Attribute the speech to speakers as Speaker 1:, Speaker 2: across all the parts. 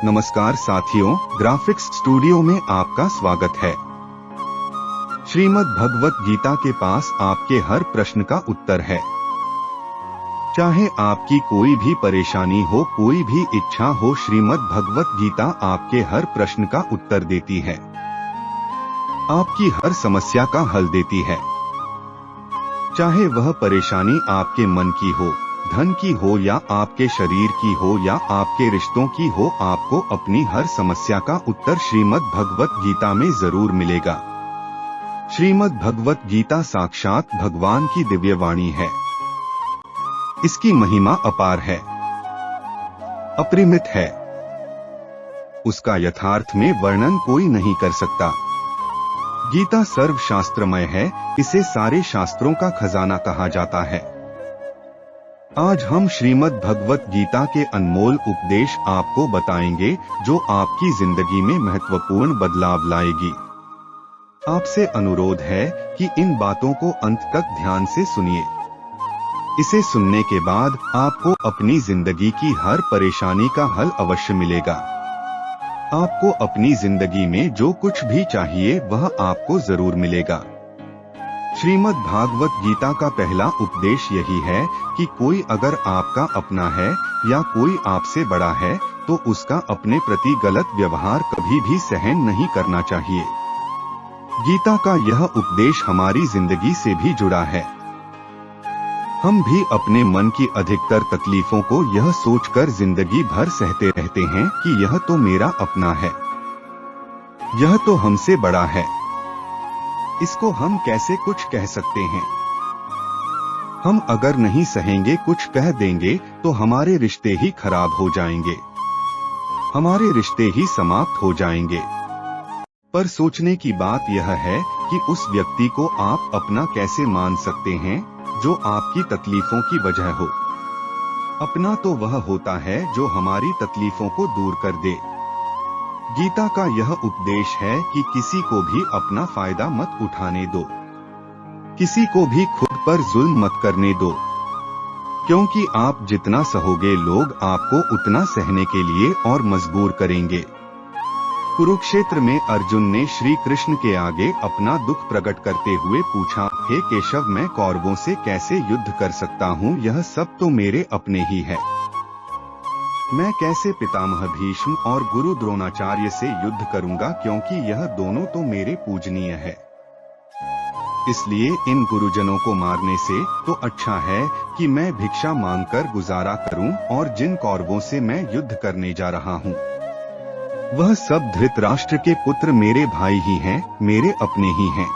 Speaker 1: नमस्कार साथियों, graphics studio में आपका स्वागत है। श्रीमद् भगवत गीता के पास आपके हर प्रश्न का उत्तर है। चाहे आपकी कोई भी परेशानी हो, कोई भी इच्छा हो, श्रीमद् भगवत गीता आपके हर प्रश्न का उत्तर देती है, आपकी हर समस्या का हल देती है। चाहे वह परेशानी आपके मन की हो, धन की हो या आपके शरीर की हो या आपके रिश्तों की हो, आपको अपनी हर समस्या का उत्तर श्रीमद् भगवत गीता में जरूर मिलेगा। श्रीमद् भगवत गीता साक्षात भगवान की दिव्य वाणी है। इसकी महिमा अपार है, अपरिमित है। उसका यथार्थ में वर्णन कोई नहीं कर सकता। गीता सर्वशास्त्रमय है, इसे सारे शास्त्रों का खजाना कहा जाता है। आज हम श्रीमद् भगवत गीता के अनमोल उपदेश आपको बताएंगे, जो आपकी जिंदगी में महत्वपूर्ण बदलाव लाएगी। आपसे अनुरोध है कि इन बातों को अंत तक ध्यान से सुनिए। इसे सुनने के बाद आपको अपनी जिंदगी की हर परेशानी का हल अवश्य मिलेगा। आपको अपनी जिंदगी में जो कुछ भी चाहिए वह आपको जरूर मिलेगा। श्रीमद् भागवत गीता का पहला उपदेश यही है कि कोई अगर आपका अपना है या कोई आपसे बड़ा है तो उसका अपने प्रति गलत व्यवहार कभी भी सहन नहीं करना चाहिए। गीता का यह उपदेश हमारी जिंदगी से भी जुड़ा है। हम भी अपने मन की अधिकतर तकलीफों को यह सोचकर जिंदगी भर सहते रहते हैं कि यह तो मेरा अपना है, यह तो हमसे बड़ा है, इसको हम कैसे कुछ कह सकते हैं। हम अगर नहीं सहेंगे, कुछ कह देंगे तो हमारे रिश्ते ही खराब हो जाएंगे, हमारे रिश्ते ही समाप्त हो जाएंगे। पर सोचने की बात यह है कि उस व्यक्ति को आप अपना कैसे मान सकते हैं जो आपकी तकलीफों की वजह हो। अपना तो वह होता है जो हमारी तकलीफों को दूर कर दे। गीता का यह उपदेश है कि किसी को भी अपना फायदा मत उठाने दो, किसी को भी खुद पर जुल्म मत करने दो, क्योंकि आप जितना सहोगे लोग आपको उतना सहने के लिए और मजबूर करेंगे। कुरुक्षेत्र में अर्जुन ने श्री कृष्ण के आगे अपना दुख प्रकट करते हुए पूछा, हे केशव, मैं कौरवों से कैसे युद्ध कर सकता हूँ? यह सब तो मेरे अपने ही है। मैं कैसे पितामह भीष्म और गुरु द्रोणाचार्य से युद्ध करूंगा, क्योंकि यह दोनों तो मेरे पूजनीय है। इसलिए इन गुरुजनों को मारने से तो अच्छा है कि मैं भिक्षा मांगकर गुजारा करूं, और जिन कौरवों से मैं युद्ध करने जा रहा हूं वह सब धृतराष्ट्र के पुत्र मेरे भाई ही हैं, मेरे अपने ही हैं।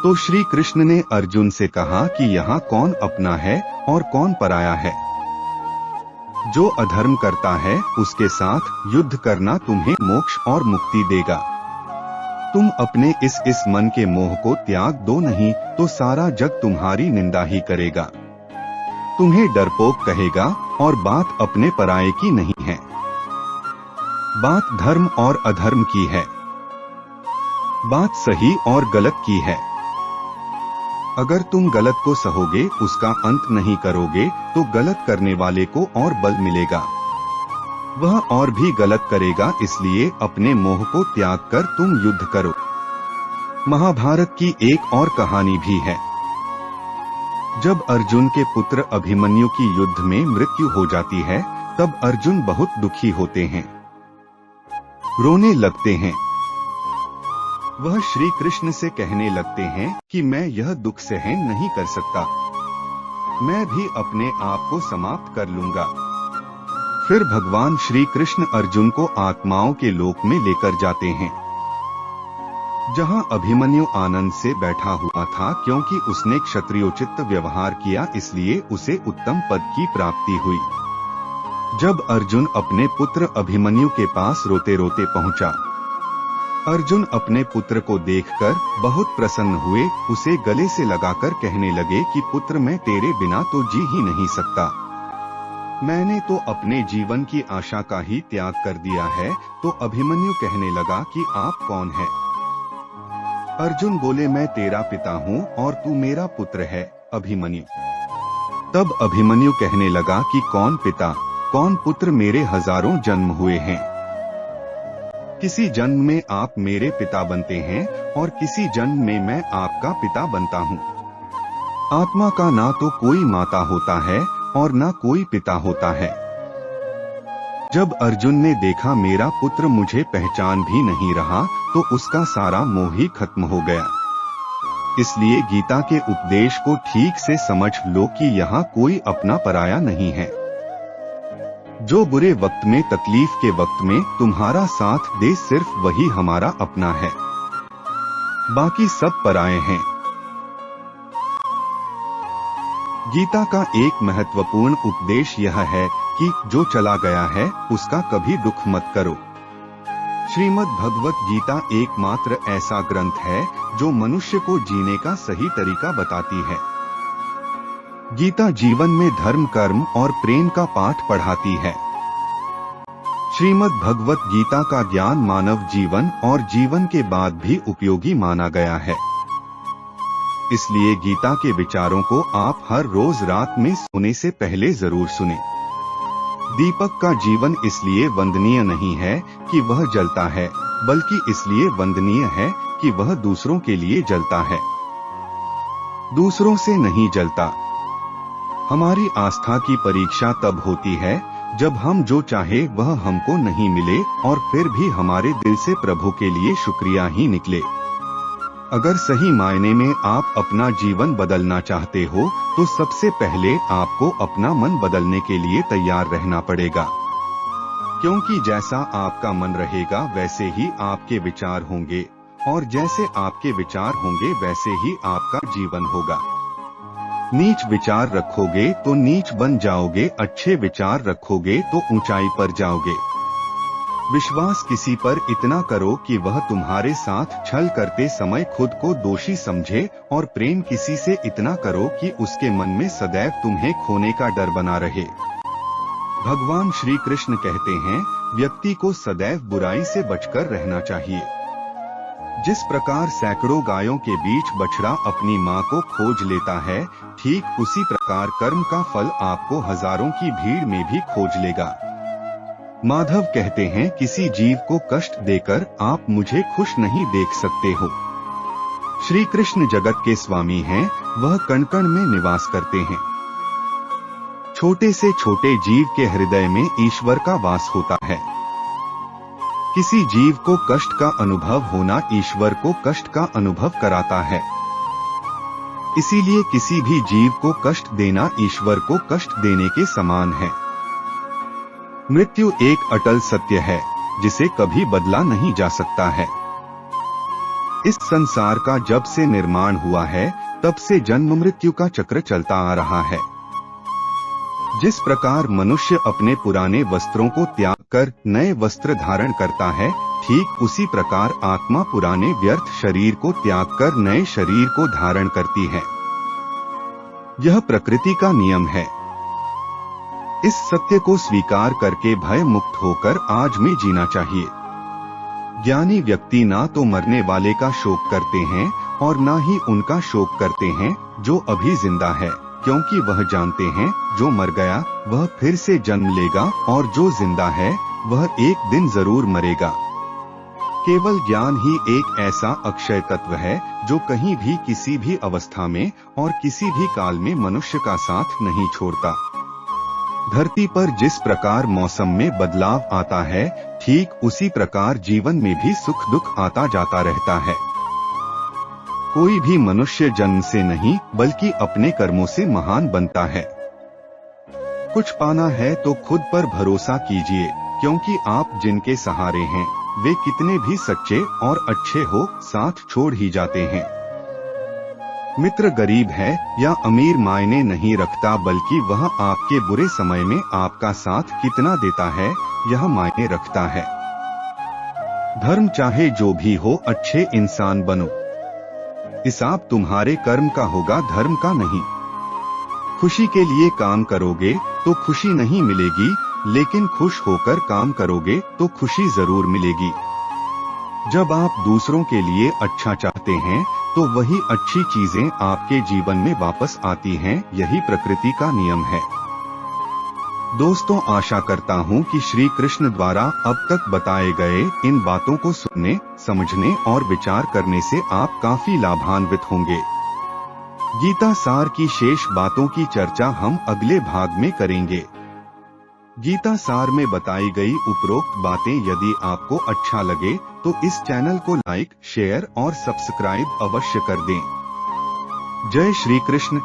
Speaker 1: तो श्री कृष्ण ने अर्जुन से कहा कि यहाँ कौन अपना है और कौन पराया है। जो अधर्म करता है उसके साथ युद्ध करना तुम्हें मोक्ष और मुक्ति देगा। तुम अपने इस मन के मोह को त्याग दो, नहीं तो सारा जग तुम्हारी निंदा ही करेगा, तुम्हें डरपोक कहेगा। और बात अपने पराये की नहीं है, बात धर्म और अधर्म की है, बात सही और गलत की है। अगर तुम गलत को सहोगे, उसका अंत नहीं करोगे, तो गलत करने वाले को और बल मिलेगा, वह और भी गलत करेगा। इसलिए अपने मोह को त्याग कर तुम युद्ध करो। महाभारत की एक और कहानी भी है। जब अर्जुन के पुत्र अभिमन्यु की युद्ध में मृत्यु हो जाती है, तब अर्जुन बहुत दुखी होते हैं, रोने लगते हैं। वह श्री कृष्ण से कहने लगते हैं कि मैं यह दुख सहन नहीं कर सकता, मैं भी अपने आप को समाप्त कर लूंगा। फिर भगवान श्री कृष्ण अर्जुन को आत्माओं के लोक में लेकर जाते हैं, जहां अभिमन्यु आनंद से बैठा हुआ था, क्योंकि उसने क्षत्रियोचित व्यवहार किया, इसलिए उसे उत्तम पद की प्राप्ति हुई। जब अर्जुन अपने पुत्र अभिमन्यु के पास रोते रोते पहुंचा, अर्जुन अपने पुत्र को देखकर बहुत प्रसन्न हुए, उसे गले से लगाकर कहने लगे कि पुत्र, मैं तेरे बिना तो जी ही नहीं सकता, मैंने तो अपने जीवन की आशा का ही त्याग कर दिया है। तो अभिमन्यु कहने लगा कि आप कौन है? अर्जुन बोले, मैं तेरा पिता हूँ और तू मेरा पुत्र है, अभिमन्यु। तब अभिमन्यु कहने लगा कि कौन पिता? कौन पुत्र मेरे हजारों जन्म हुए हैं। किसी जन्म में आप मेरे पिता बनते हैं और किसी जन्म में मैं आपका पिता बनता हूँ। आत्मा का ना तो कोई माता होता है और ना कोई पिता होता है। जब अर्जुन ने देखा मेरा पुत्र मुझे पहचान भी नहीं रहा तो उसका सारा मोह ही खत्म हो गया। इसलिए गीता के उपदेश को ठीक से समझ लो कि यहाँ कोई अपना पराया नहीं है। जो बुरे वक्त में तकलीफ के वक्त में तुम्हारा साथ दे सिर्फ वही हमारा अपना है, बाकी सब पराये हैं। गीता का एक महत्वपूर्ण उपदेश यह है कि जो चला गया है उसका कभी दुख मत करो। श्रीमद् भगवत गीता एकमात्र ऐसा ग्रंथ है जो मनुष्य को जीने का सही तरीका बताती है। गीता जीवन में धर्म, कर्म और प्रेम का पाठ पढ़ाती है। श्रीमद् भगवत गीता का ज्ञान मानव जीवन और जीवन के बाद भी उपयोगी माना गया है। इसलिए गीता के विचारों को आप हर रोज रात में सोने से पहले जरूर सुनें। दीपक का जीवन इसलिए वंदनीय नहीं है कि वह जलता है, बल्कि इसलिए वंदनीय है कि वह दूसरों के लिए जलता है, दूसरों से नहीं जलता। हमारी आस्था की परीक्षा तब होती है जब हम जो चाहे वह हमको नहीं मिले और फिर भी हमारे दिल से प्रभु के लिए शुक्रिया ही निकले। अगर सही मायने में आप अपना जीवन बदलना चाहते हो तो सबसे पहले आपको अपना मन बदलने के लिए तैयार रहना पड़ेगा, क्योंकि जैसा आपका मन रहेगा वैसे ही आपके विचार होंगे और जैसे आपके विचार होंगे वैसे ही आपका जीवन होगा। नीच विचार रखोगे तो नीच बन जाओगे, अच्छे विचार रखोगे तो ऊंचाई पर जाओगे। विश्वास किसी पर इतना करो कि वह तुम्हारे साथ छल करते समय खुद को दोषी समझे और प्रेम किसी से इतना करो कि उसके मन में सदैव तुम्हें खोने का डर बना रहे। भगवान श्री कृष्ण कहते हैं व्यक्ति को सदैव बुराई से बचकर रहना चाहिए। जिस प्रकार सैकड़ों गायों के बीच बछड़ा अपनी मां को खोज लेता है, ठीक उसी प्रकार कर्म का फल आपको हजारों की भीड़ में भी खोज लेगा। माधव कहते हैं किसी जीव को कष्ट देकर आप मुझे खुश नहीं देख सकते हो। श्री कृष्ण जगत के स्वामी हैं, वह कण कण में निवास करते हैं। छोटे से छोटे जीव के हृदय में ईश्वर का वास होता है। किसी जीव को कष्ट का अनुभव होना ईश्वर को कष्ट का अनुभव कराता है। इसीलिए किसी भी जीव को कष्ट देना ईश्वर को कष्ट देने के समान है। मृत्यु एक अटल सत्य है जिसे कभी बदला नहीं जा सकता है। इस संसार का जब से निर्माण हुआ है तब से जन्म मृत्यु का चक्र चलता आ रहा है। जिस प्रकार मनुष्य अपने पुराने वस्त्रों को त्याग कर नए वस्त्र धारण करता है, ठीक उसी प्रकार आत्मा पुराने व्यर्थ शरीर को त्याग कर नए शरीर को धारण करती है। यह प्रकृति का नियम है। इस सत्य को स्वीकार करके भय मुक्त होकर आज में जीना चाहिए। ज्ञानी व्यक्ति ना तो मरने वाले का शोक करते हैं और ना ही उनका शोक करते हैं जो अभी जिंदा है, क्योंकि वह जानते हैं जो मर गया वह फिर से जन्म लेगा और जो जिंदा है वह एक दिन जरूर मरेगा। केवल ज्ञान ही एक ऐसा अक्षय तत्व है जो कहीं भी किसी भी अवस्था में और किसी भी काल में मनुष्य का साथ नहीं छोड़ता। धरती पर जिस प्रकार मौसम में बदलाव आता है, ठीक उसी प्रकार जीवन में भी सुख दुख आता जाता रहता है। कोई भी मनुष्य जन्म से नहीं बल्कि अपने कर्मों से महान बनता है। कुछ पाना है तो खुद पर भरोसा कीजिए, क्योंकि आप जिनके सहारे हैं वे कितने भी सच्चे और अच्छे हो साथ छोड़ ही जाते हैं। मित्र गरीब है या अमीर मायने नहीं रखता, बल्कि वह आपके बुरे समय में आपका साथ कितना देता है यह मायने रखता है। धर्म चाहे जो भी हो, अच्छे इंसान बनो। हिसाब तुम्हारे कर्म का होगा, धर्म का नहीं। खुशी के लिए काम करोगे तो खुशी नहीं मिलेगी, लेकिन खुश होकर काम करोगे तो खुशी जरूर मिलेगी। जब आप दूसरों के लिए अच्छा चाहते हैं तो वही अच्छी चीजें आपके जीवन में वापस आती हैं। यही प्रकृति का नियम है। दोस्तों, आशा करता हूँ कि श्री कृष्ण द्वारा अब तक बताए गए इन बातों को सुनने, समझने और विचार करने से आप काफी लाभान्वित होंगे। गीता सार की शेष बातों की चर्चा हम अगले भाग में करेंगे। गीता सार में बताई गई उपरोक्त बातें यदि आपको अच्छा लगे तो इस चैनल को लाइक, शेयर और सब्सक्राइब अवश्य कर दें। जय श्री कृष्ण।